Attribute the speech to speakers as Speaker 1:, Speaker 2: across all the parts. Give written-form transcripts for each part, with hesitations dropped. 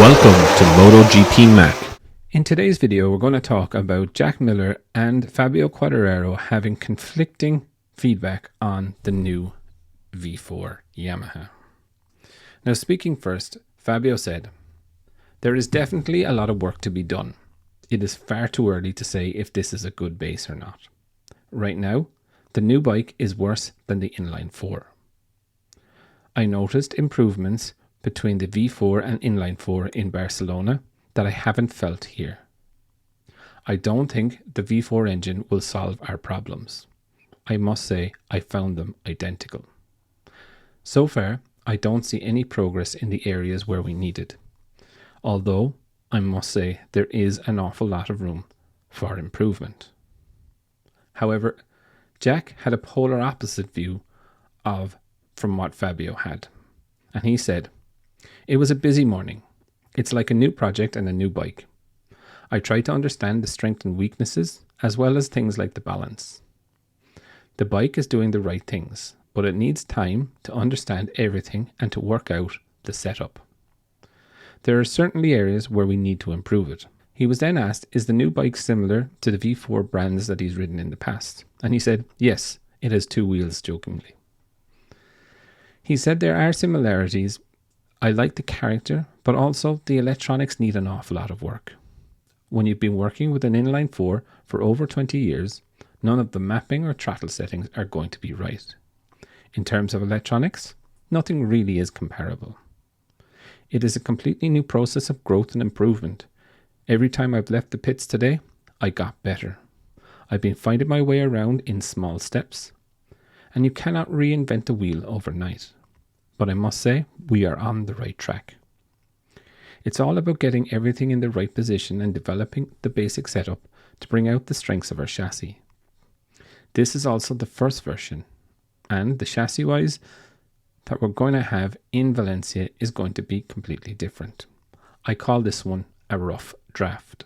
Speaker 1: Welcome to Motogp Mac. In today's video, we're going to talk about Jack Miller and Fabio Quartararo having conflicting feedback on the new V4 Yamaha. Now, speaking first, Fabio said, "There is definitely a lot of work to be done. It is far too early to say if this is a good base or not. Right now, the new bike is worse than the inline 4. I noticed improvements between the V4 and inline 4 in Barcelona that I haven't felt here. I don't think the V4 engine will solve our problems. I must say I found them identical. So far, I don't see any progress in the areas where we need it. Although, I must say there is an awful lot of room for improvement." However, Jack had a polar opposite view from what Fabio had. And he said, "It was a busy morning. It's like a new project and a new bike. I tried to understand the strengths and weaknesses, as well as things like the balance. The bike is doing the right things, but it needs time to understand everything and to work out the setup. There are certainly areas where we need to improve it." He was then asked, is the new bike similar to the V4 brands that he's ridden in the past? And he said, yes, it has 2 wheels, jokingly. He said there are similarities. I like the character, but also the electronics need an awful lot of work. When you've been working with an inline 4 for over 20 years, none of the mapping or throttle settings are going to be right. In terms of electronics, nothing really is comparable. It is a completely new process of growth and improvement. Every time I've left the pits today, I got better. I've been finding my way around in small steps. And you cannot reinvent the wheel overnight. But I must say, we are on the right track. It's all about getting everything in the right position and developing the basic setup to bring out the strengths of our chassis. This is also the first version, and the chassis-wise that we're going to have in Valencia is going to be completely different. I call this one a rough draft.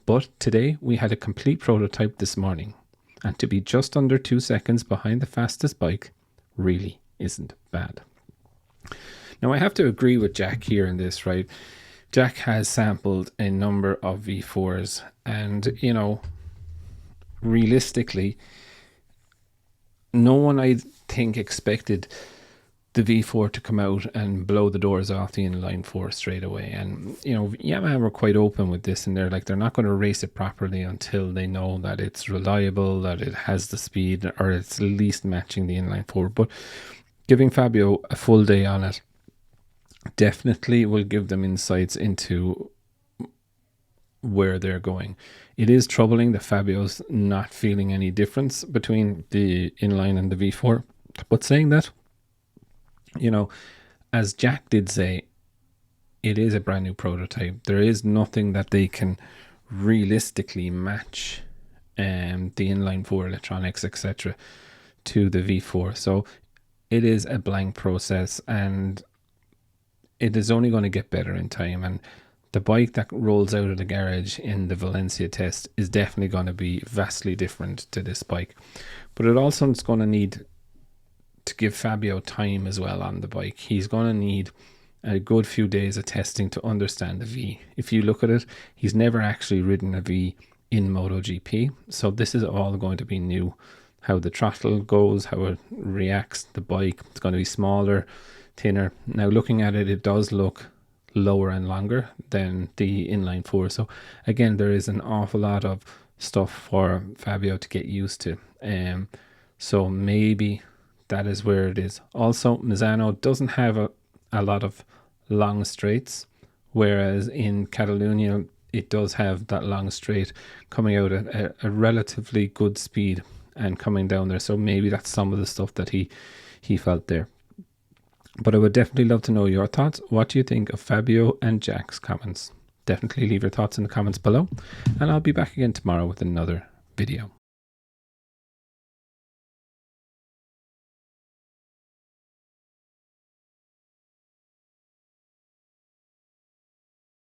Speaker 1: But today we had a complete prototype this morning, and to be just under 2 seconds behind the fastest bike really isn't bad. Now, I have to agree with Jack here in this, right? Jack has sampled a number of V4s, and, realistically, no one, I think, expected the V4 to come out and blow the doors off the inline 4 straight away. And, Yamaha were quite open with this, and they're not going to race it properly until they know that it's reliable, that it has the speed, or it's at least matching the inline 4. But giving Fabio a full day on it definitely will give them insights into where they're going. It is troubling that Fabio's not feeling any difference between the inline and the V4. But saying that, as Jack did say, it is a brand new prototype. There is nothing that they can realistically match the inline 4 electronics, etc., to the V4. So it is a blank process, and it is only going to get better in time. And the bike that rolls out of the garage in the Valencia test is definitely going to be vastly different to this bike. But it also is going to need to give Fabio time as well on the bike. He's going to need a good few days of testing to understand the V. If you look at it, he's never actually ridden a V in MotoGP, so this is all going to be new. How the throttle goes, how it reacts, the bike, it's going to be smaller, thinner. Now, looking at it, it does look lower and longer than the inline 4. So again, there is an awful lot of stuff for Fabio to get used to. So maybe that is where it is. Also, Misano doesn't have a lot of long straights, whereas in Catalunya it does have that long straight coming out at a relatively good speed and coming down there. So maybe that's some of the stuff that he felt there. But I would definitely love to know your thoughts. What do you think of Fabio and Jack's comments? Definitely leave your thoughts in the comments below, and I'll be back again tomorrow with another video.